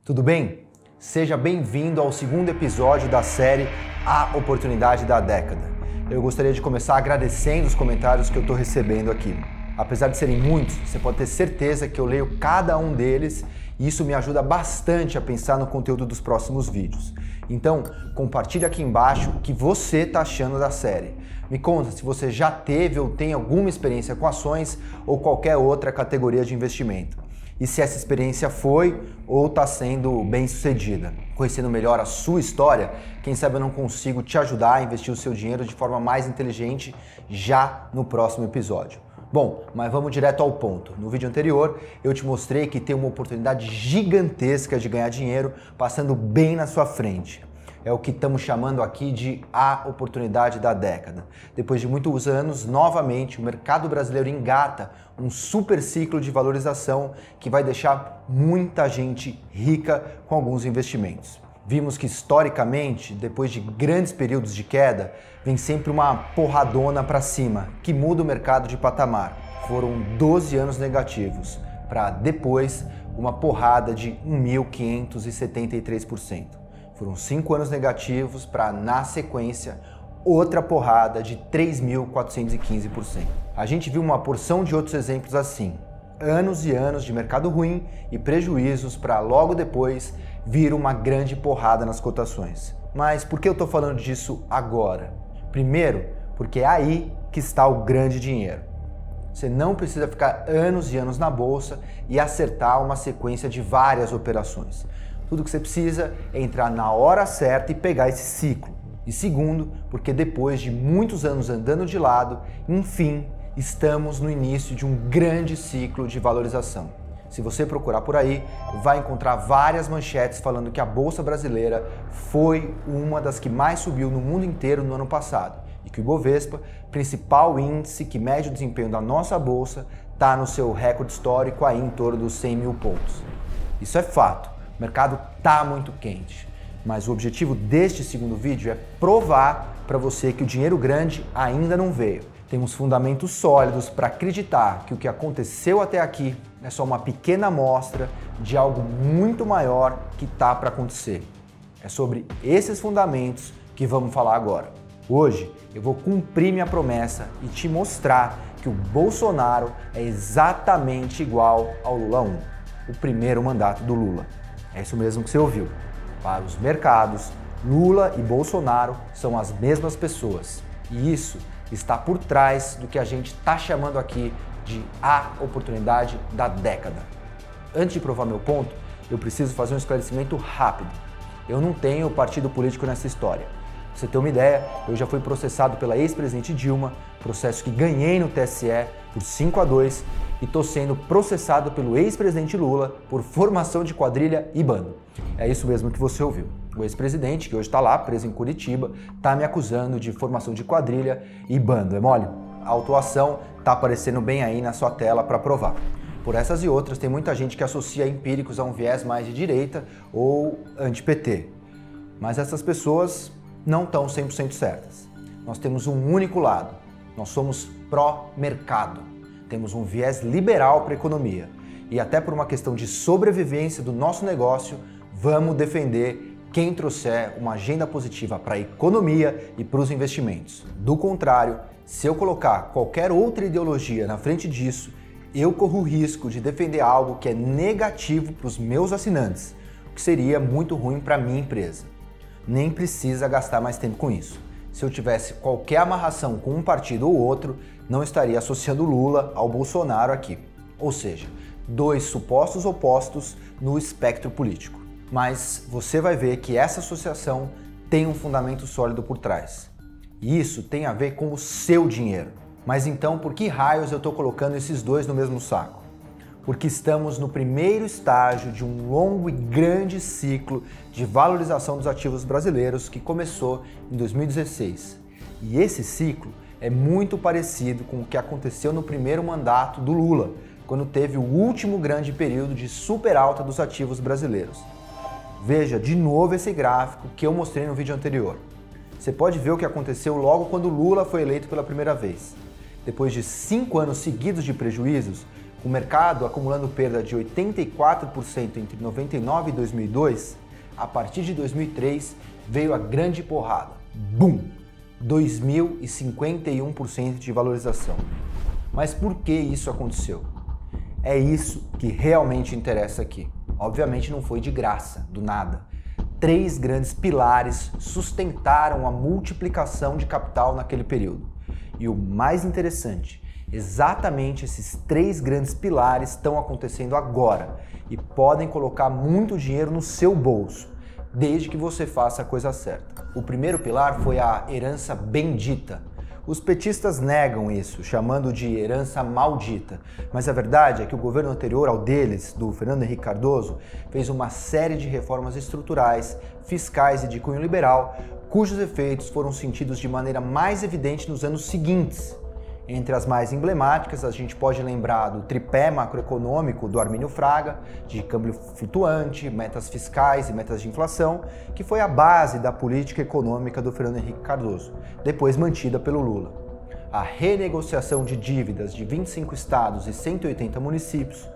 Tudo bem? Seja bem-vindo ao segundo episódio da série A Oportunidade da Década. Eu gostaria de começar agradecendo os comentários que eu estou recebendo aqui. Apesar de serem muitos, você pode ter certeza que eu leio cada um deles e isso me ajuda bastante a pensar no conteúdo dos próximos vídeos. Então, compartilhe aqui embaixo o que você está achando da série. Me conta se você já teve ou tem alguma experiência com ações ou qualquer outra categoria de investimento. E se essa experiência foi ou está sendo bem sucedida. Conhecendo melhor a sua história, quem sabe eu não consigo te ajudar a investir o seu dinheiro de forma mais inteligente já no próximo episódio. Bom, mas vamos direto ao ponto. No vídeo anterior, eu te mostrei que tem uma oportunidade gigantesca de ganhar dinheiro passando bem na sua frente. É o que estamos chamando aqui de a oportunidade da década. Depois de muitos anos, novamente, o mercado brasileiro engata um super ciclo de valorização que vai deixar muita gente rica com alguns investimentos. Vimos que, historicamente, depois de grandes períodos de queda, vem sempre uma porradona para cima, que muda o mercado de patamar. Foram 12 anos negativos, para depois uma porrada de 1.573%. Foram 5 anos negativos para, na sequência, outra porrada de 3.415%. A gente viu uma porção de outros exemplos assim. Anos e anos de mercado ruim e prejuízos para logo depois vir uma grande porrada nas cotações. Mas por que eu estou falando disso agora? Primeiro, porque é aí que está o grande dinheiro. Você não precisa ficar anos e anos na bolsa e acertar uma sequência de várias operações. Tudo que você precisa é entrar na hora certa e pegar esse ciclo. E segundo, porque depois de muitos anos andando de lado, enfim, estamos no início de um grande ciclo de valorização. Se você procurar por aí, vai encontrar várias manchetes falando que a Bolsa Brasileira foi uma das que mais subiu no mundo inteiro no ano passado e que o Ibovespa, principal índice que mede o desempenho da nossa Bolsa, está no seu recorde histórico aí em torno dos 100 mil pontos. Isso é fato. O mercado está muito quente, mas o objetivo deste segundo vídeo é provar para você que o dinheiro grande ainda não veio. Temos fundamentos sólidos para acreditar que o que aconteceu até aqui é só uma pequena amostra de algo muito maior que está para acontecer. É sobre esses fundamentos que vamos falar agora. Hoje eu vou cumprir minha promessa e te mostrar que o Bolsonaro é exatamente igual ao Lula 1, o primeiro mandato do Lula. É isso mesmo que você ouviu. Para os mercados, Lula e Bolsonaro são as mesmas pessoas. E isso está por trás do que a gente está chamando aqui de a oportunidade da década. Antes de provar meu ponto, eu preciso fazer um esclarecimento rápido. Eu não tenho partido político nessa história. Pra você ter uma ideia, eu já fui processado pela ex-presidente Dilma, processo que ganhei no TSE por 5-2, e estou sendo processado pelo ex-presidente Lula por formação de quadrilha e bando. É isso mesmo que você ouviu. O ex-presidente, que hoje está lá, preso em Curitiba, está me acusando de formação de quadrilha e bando. É mole? A autuação está aparecendo bem aí na sua tela para provar. Por essas e outras, tem muita gente que associa empíricos a um viés mais de direita ou anti-PT. Mas essas pessoas não estão 100% certas. Nós temos um único lado. Nós somos pró-mercado. Temos um viés liberal para a economia. E até por uma questão de sobrevivência do nosso negócio, vamos defender quem trouxer uma agenda positiva para a economia e para os investimentos. Do contrário, se eu colocar qualquer outra ideologia na frente disso, eu corro o risco de defender algo que é negativo para os meus assinantes, o que seria muito ruim para a minha empresa. Nem precisa gastar mais tempo com isso. Se eu tivesse qualquer amarração com um partido ou outro, não estaria associando Lula ao Bolsonaro aqui. Ou seja, dois supostos opostos no espectro político. Mas você vai ver que essa associação tem um fundamento sólido por trás. E isso tem a ver com o seu dinheiro. Mas então, por que raios eu estou colocando esses dois no mesmo saco? Porque estamos no primeiro estágio de um longo e grande ciclo de valorização dos ativos brasileiros que começou em 2016. E esse ciclo é muito parecido com o que aconteceu no primeiro mandato do Lula, quando teve o último grande período de super alta dos ativos brasileiros. Veja de novo esse gráfico que eu mostrei no vídeo anterior. Você pode ver o que aconteceu logo quando Lula foi eleito pela primeira vez. Depois de 5 anos seguidos de prejuízos, Com o mercado acumulando perda de 84% entre 99 e 2002, a partir de 2003 veio a grande porrada. Bum! 2.051% de valorização. Mas por que isso aconteceu? É isso que realmente interessa aqui. Obviamente não foi de graça, do nada. 3 grandes pilares sustentaram a multiplicação de capital naquele período. E o mais interessante, exatamente esses 3 grandes pilares estão acontecendo agora e podem colocar muito dinheiro no seu bolso, desde que você faça a coisa certa. O primeiro pilar foi a herança bendita. Os petistas negam isso, chamando de herança maldita, mas a verdade é que o governo anterior ao deles, do Fernando Henrique Cardoso, fez uma série de reformas estruturais, fiscais e de cunho liberal, cujos efeitos foram sentidos de maneira mais evidente nos anos seguintes. Entre as mais emblemáticas, a gente pode lembrar do tripé macroeconômico do Armínio Fraga, de câmbio flutuante, metas fiscais e metas de inflação, que foi a base da política econômica do Fernando Henrique Cardoso, depois mantida pelo Lula. A renegociação de dívidas de 25 estados e 180 municípios,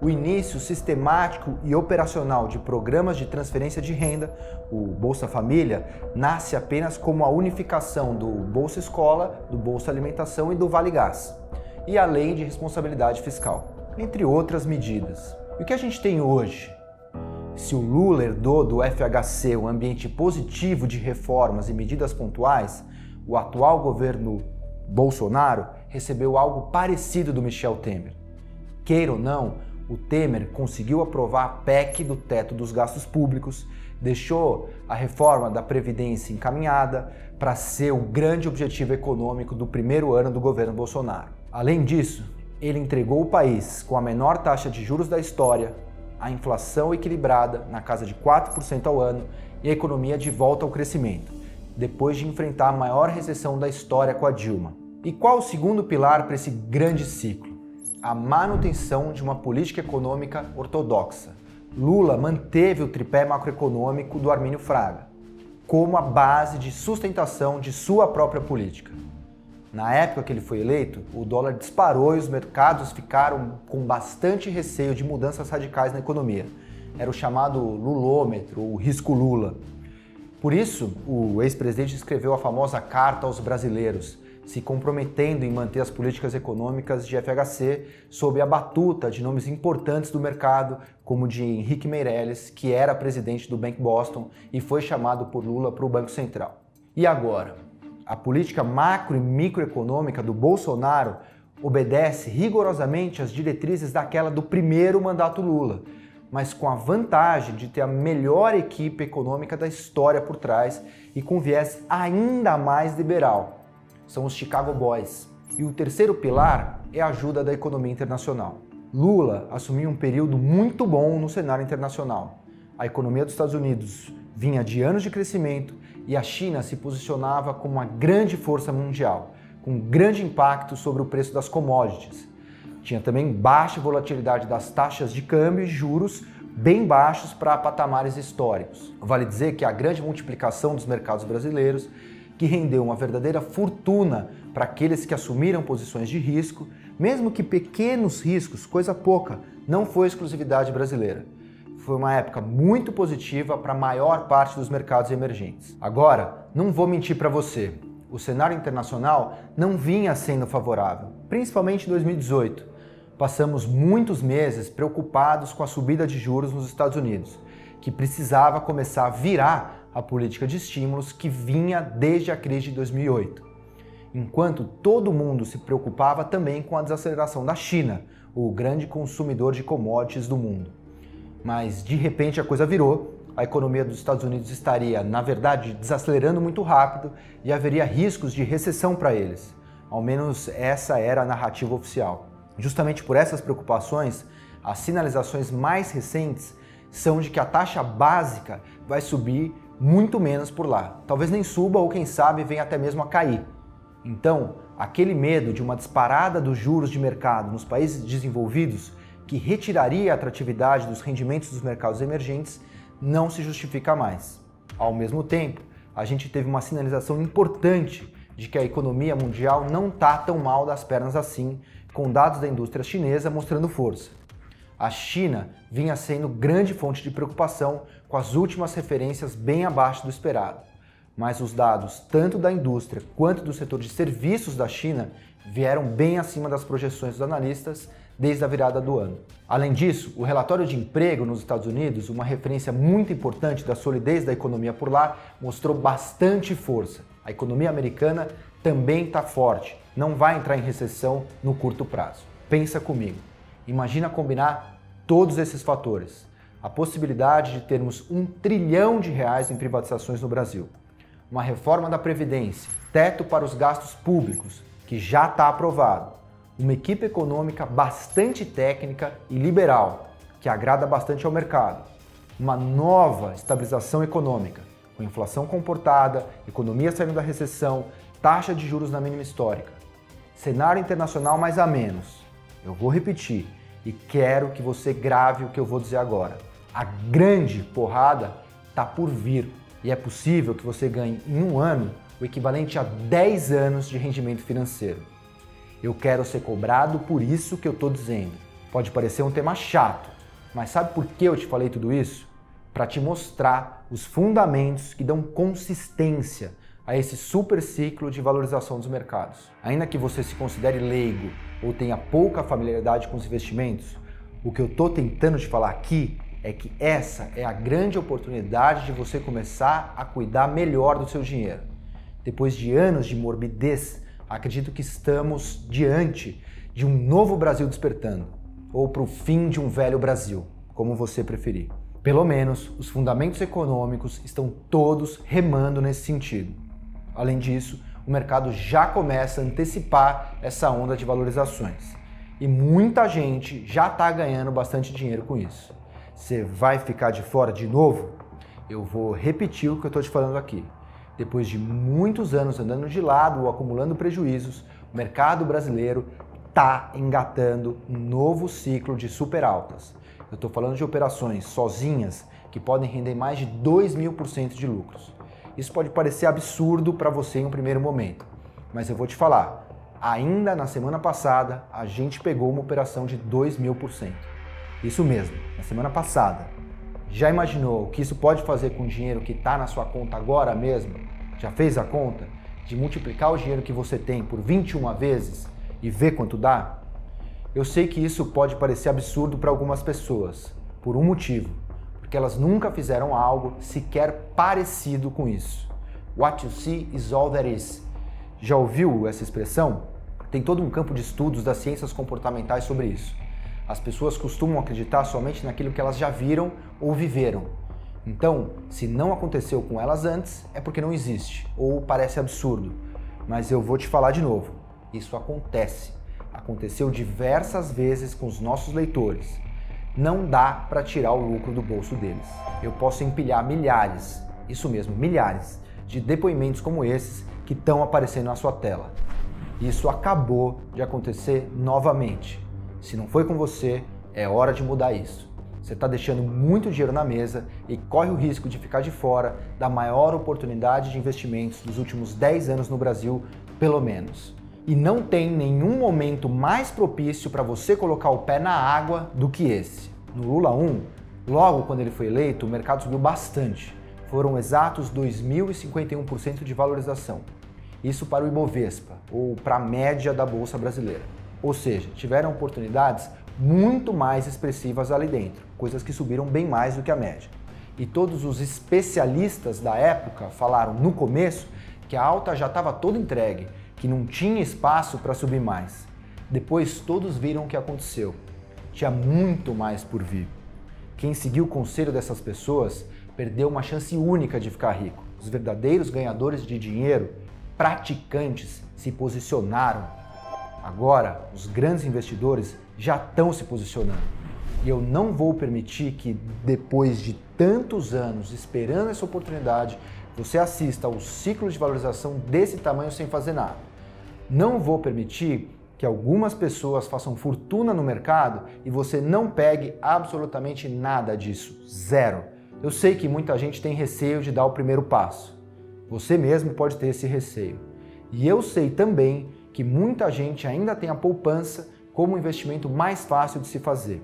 o início sistemático e operacional de programas de transferência de renda, o Bolsa Família, nasce apenas como a unificação do Bolsa Escola, do Bolsa Alimentação e do Vale Gás, e a Lei de Responsabilidade Fiscal, entre outras medidas. E o que a gente tem hoje? Se o Lula herdou do FHC um ambiente positivo de reformas e medidas pontuais, o atual governo Bolsonaro recebeu algo parecido do Michel Temer. Queira ou não, o Temer conseguiu aprovar a PEC do teto dos gastos públicos, deixou a reforma da Previdência encaminhada para ser o grande objetivo econômico do primeiro ano do governo Bolsonaro. Além disso, ele entregou o país com a menor taxa de juros da história, a inflação equilibrada na casa de 4% ao ano e a economia de volta ao crescimento, depois de enfrentar a maior recessão da história com a Dilma. E qual o segundo pilar para esse grande ciclo? A manutenção de uma política econômica ortodoxa. Lula manteve o tripé macroeconômico do Armínio Fraga como a base de sustentação de sua própria política. Na época que ele foi eleito, o dólar disparou e os mercados ficaram com bastante receio de mudanças radicais na economia. Era o chamado lulômetro, o risco Lula. Por isso, o ex-presidente escreveu a famosa carta aos brasileiros, se comprometendo em manter as políticas econômicas de FHC sob a batuta de nomes importantes do mercado, como de Henrique Meirelles, que era presidente do Bank Boston e foi chamado por Lula para o Banco Central. E agora? A política macro e microeconômica do Bolsonaro obedece rigorosamente às diretrizes daquela do primeiro mandato Lula, mas com a vantagem de ter a melhor equipe econômica da história por trás e com viés ainda mais liberal. São os Chicago Boys. E o terceiro pilar é a ajuda da economia internacional. Lula assumiu um período muito bom no cenário internacional. A economia dos Estados Unidos vinha de anos de crescimento e a China se posicionava como uma grande força mundial, com grande impacto sobre o preço das commodities. Tinha também baixa volatilidade das taxas de câmbio e juros bem baixos para patamares históricos. Vale dizer que a grande multiplicação dos mercados brasileiros, que rendeu uma verdadeira fortuna para aqueles que assumiram posições de risco, mesmo que pequenos riscos, coisa pouca, não foi exclusividade brasileira. Foi uma época muito positiva para a maior parte dos mercados emergentes. Agora, não vou mentir para você, o cenário internacional não vinha sendo favorável, principalmente em 2018. Passamos muitos meses preocupados com a subida de juros nos Estados Unidos, que precisava começar a virar a política de estímulos que vinha desde a crise de 2008. Enquanto todo mundo se preocupava também com a desaceleração da China, o grande consumidor de commodities do mundo. Mas de repente a coisa virou, a economia dos Estados Unidos estaria, na verdade, desacelerando muito rápido e haveria riscos de recessão para eles. Ao menos essa era a narrativa oficial. Justamente por essas preocupações, as sinalizações mais recentes são de que a taxa básica vai subir muito menos por lá. Talvez nem suba ou, quem sabe, venha até mesmo a cair. Então, aquele medo de uma disparada dos juros de mercado nos países desenvolvidos, que retiraria a atratividade dos rendimentos dos mercados emergentes, não se justifica mais. Ao mesmo tempo, a gente teve uma sinalização importante de que a economia mundial não está tão mal das pernas assim, com dados da indústria chinesa mostrando força. A China vinha sendo grande fonte de preocupação com as últimas referências bem abaixo do esperado, mas os dados tanto da indústria quanto do setor de serviços da China vieram bem acima das projeções dos analistas desde a virada do ano. Além disso, o relatório de emprego nos Estados Unidos, uma referência muito importante da solidez da economia por lá, mostrou bastante força. A economia americana também está forte, não vai entrar em recessão no curto prazo. Pensa comigo, imagina combinar todos esses fatores. A possibilidade de termos R$ 1 trilhão em privatizações no Brasil, uma reforma da Previdência, teto para os gastos públicos, que já está aprovado, uma equipe econômica bastante técnica e liberal, que agrada bastante ao mercado, uma nova estabilização econômica, com inflação comportada, economia saindo da recessão, taxa de juros na mínima histórica, cenário internacional mais a menos. Eu vou repetir e quero que você grave o que eu vou dizer agora. A grande porrada está por vir e é possível que você ganhe em um ano o equivalente a 10 anos de rendimento financeiro. Eu quero ser cobrado por isso que eu estou dizendo. Pode parecer um tema chato, mas sabe por que eu te falei tudo isso? Para te mostrar os fundamentos que dão consistência a esse super ciclo de valorização dos mercados. Ainda que você se considere leigo ou tenha pouca familiaridade com os investimentos, o que eu estou tentando te falar aqui é que essa é a grande oportunidade de você começar a cuidar melhor do seu dinheiro. Depois de anos de morbidez, acredito que estamos diante de um novo Brasil despertando, ou para o fim de um velho Brasil, como você preferir. Pelo menos, os fundamentos econômicos estão todos remando nesse sentido. Além disso, o mercado já começa a antecipar essa onda de valorizações. E muita gente já está ganhando bastante dinheiro com isso. Você vai ficar de fora de novo? Eu vou repetir o que eu estou te falando aqui. Depois de muitos anos andando de lado ou acumulando prejuízos, o mercado brasileiro está engatando um novo ciclo de super altas. Eu estou falando de operações sozinhas que podem render mais de 2.000% de lucros. Isso pode parecer absurdo para você em um primeiro momento, mas eu vou te falar, ainda na semana passada a gente pegou uma operação de 2.000%. Isso mesmo, na semana passada. Já imaginou o que isso pode fazer com o dinheiro que está na sua conta agora mesmo? Já fez a conta de multiplicar o dinheiro que você tem por 21 vezes e ver quanto dá? Eu sei que isso pode parecer absurdo para algumas pessoas, por um motivo, porque elas nunca fizeram algo sequer parecido com isso. What you see is all there is. Já ouviu essa expressão? Tem todo um campo de estudos das ciências comportamentais sobre isso. As pessoas costumam acreditar somente naquilo que elas já viram ou viveram. Então, se não aconteceu com elas antes, é porque não existe, ou parece absurdo. Mas eu vou te falar de novo, isso acontece. Aconteceu diversas vezes com os nossos leitores. Não dá para tirar o lucro do bolso deles. Eu posso empilhar milhares, isso mesmo, milhares, de depoimentos como esses que estão aparecendo na sua tela. Isso acabou de acontecer novamente. Se não foi com você, é hora de mudar isso. Você está deixando muito dinheiro na mesa e corre o risco de ficar de fora da maior oportunidade de investimentos dos últimos 10 anos no Brasil, pelo menos. E não tem nenhum momento mais propício para você colocar o pé na água do que esse. No Lula 1, logo quando ele foi eleito, o mercado subiu bastante. Foram exatos 2.051% de valorização. Isso para o Ibovespa, ou para a média da Bolsa Brasileira. Ou seja, tiveram oportunidades muito mais expressivas ali dentro, coisas que subiram bem mais do que a média. E todos os especialistas da época falaram no começo que a alta já estava toda entregue, que não tinha espaço para subir mais. Depois todos viram o que aconteceu. Tinha muito mais por vir. Quem seguiu o conselho dessas pessoas perdeu uma chance única de ficar rico. Os verdadeiros ganhadores de dinheiro, praticantes, se posicionaram. Agora, os grandes investidores já estão se posicionando. E eu não vou permitir que, depois de tantos anos esperando essa oportunidade, você assista ao ciclo de valorização desse tamanho sem fazer nada. Não vou permitir que algumas pessoas façam fortuna no mercado e você não pegue absolutamente nada disso. Zero. Eu sei que muita gente tem receio de dar o primeiro passo. Você mesmo pode ter esse receio. E eu sei também que muita gente ainda tem a poupança como o investimento mais fácil de se fazer.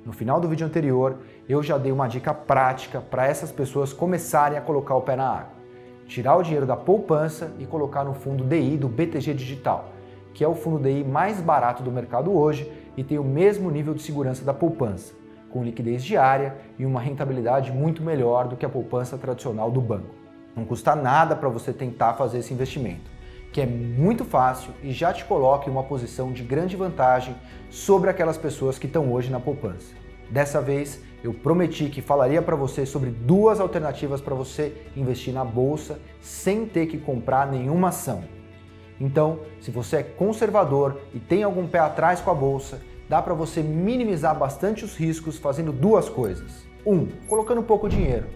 No final do vídeo anterior, eu já dei uma dica prática para essas pessoas começarem a colocar o pé na água. Tirar o dinheiro da poupança e colocar no fundo DI do BTG Digital, que é o fundo DI mais barato do mercado hoje e tem o mesmo nível de segurança da poupança, com liquidez diária e uma rentabilidade muito melhor do que a poupança tradicional do banco. Não custa nada para você tentar fazer esse investimento, que é muito fácil e já te coloca em uma posição de grande vantagem sobre aquelas pessoas que estão hoje na poupança. Dessa vez, eu prometi que falaria para você sobre duas alternativas para você investir na bolsa sem ter que comprar nenhuma ação. Então, se você é conservador e tem algum pé atrás com a bolsa, dá para você minimizar bastante os riscos fazendo duas coisas. Colocando pouco dinheiro.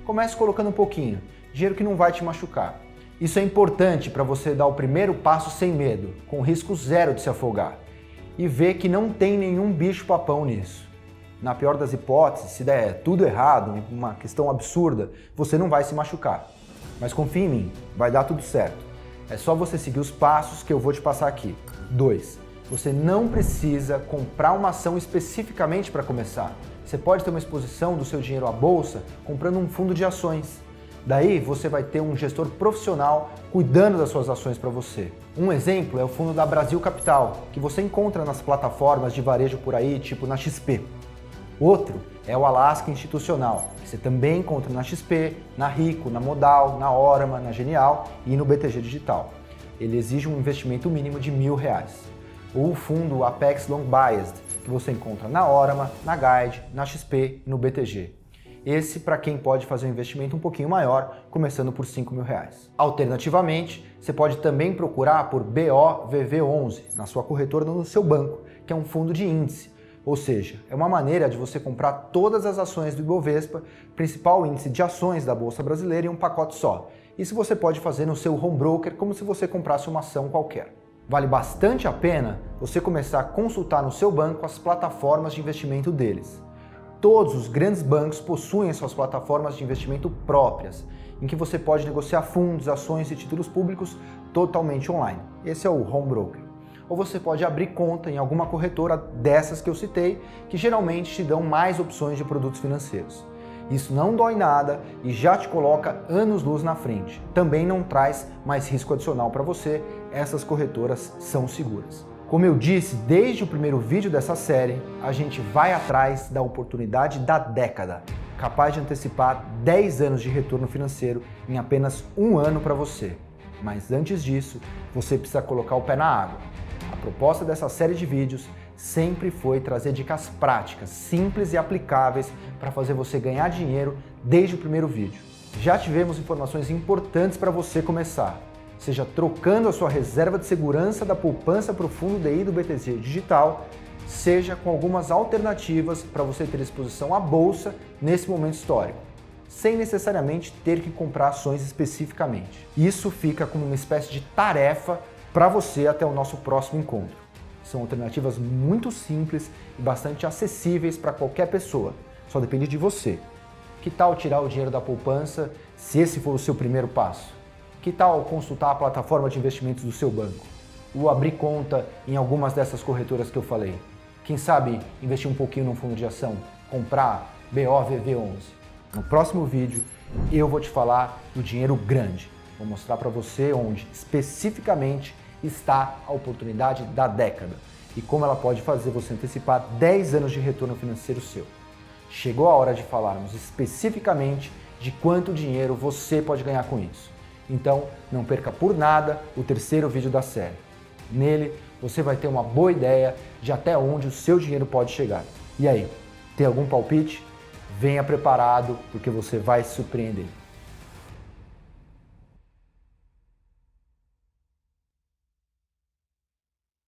Comece colocando um pouquinho, dinheiro que não vai te machucar. Isso é importante para você dar o primeiro passo sem medo, com risco zero de se afogar, e ver que não tem nenhum bicho-papão nisso. Na pior das hipóteses, se der tudo errado, uma questão absurda, você não vai se machucar. Mas confia em mim, vai dar tudo certo. É só você seguir os passos que eu vou te passar aqui. 2. Você não precisa comprar uma ação especificamente para começar. Você pode ter uma exposição do seu dinheiro à bolsa comprando um fundo de ações. Daí você vai ter um gestor profissional cuidando das suas ações para você. Um exemplo é o fundo da Brasil Capital, que você encontra nas plataformas de varejo por aí, tipo na XP. Outro é o Alaska Institucional, que você também encontra na XP, na Rico, na Modal, na Orama, na Genial e no BTG Digital. Ele exige um investimento mínimo de R$1.000. Ou o fundo Apex Long Biased, que você encontra na Orama, na Guide, na XP e no BTG. Esse para quem pode fazer um investimento um pouquinho maior, começando por R$5.000. Alternativamente, você pode também procurar por BOVV11 na sua corretora ou no seu banco, que é um fundo de índice. Ou seja, é uma maneira de você comprar todas as ações do Ibovespa, principal índice de ações da Bolsa Brasileira, em um pacote só. Isso você pode fazer no seu home broker como se você comprasse uma ação qualquer. Vale bastante a pena você começar a consultar no seu banco as plataformas de investimento deles. Todos os grandes bancos possuem suas plataformas de investimento próprias, em que você pode negociar fundos, ações e títulos públicos totalmente online. Esse é o home broker. Ou você pode abrir conta em alguma corretora dessas que eu citei, que geralmente te dão mais opções de produtos financeiros. Isso não dói nada e já te coloca anos-luz na frente. Também não traz mais risco adicional para você, essas corretoras são seguras. Como eu disse desde o primeiro vídeo dessa série, a gente vai atrás da oportunidade da década, capaz de antecipar 10 anos de retorno financeiro em apenas um ano para você. Mas antes disso, você precisa colocar o pé na água. A proposta dessa série de vídeos sempre foi trazer dicas práticas, simples e aplicáveis para fazer você ganhar dinheiro desde o primeiro vídeo. Já tivemos informações importantes para você começar, seja trocando a sua reserva de segurança da poupança para o fundo DI do BTG Digital, seja com algumas alternativas para você ter exposição à bolsa nesse momento histórico, sem necessariamente ter que comprar ações especificamente. Isso fica como uma espécie de tarefa para você até o nosso próximo encontro. São alternativas muito simples e bastante acessíveis para qualquer pessoa, só depende de você. Que tal tirar o dinheiro da poupança se esse for o seu primeiro passo? Que tal consultar a plataforma de investimentos do seu banco? Ou abrir conta em algumas dessas corretoras que eu falei? Quem sabe investir um pouquinho num fundo de ação? Comprar BOVV11? No próximo vídeo eu vou te falar do dinheiro grande. Vou mostrar para você onde especificamente está a oportunidade da década e como ela pode fazer você antecipar 10 anos de retorno financeiro seu. Chegou a hora de falarmos especificamente de quanto dinheiro você pode ganhar com isso. Então, não perca por nada o terceiro vídeo da série. Nele, você vai ter uma boa ideia de até onde o seu dinheiro pode chegar. E aí, tem algum palpite? Venha preparado, porque você vai se surpreender.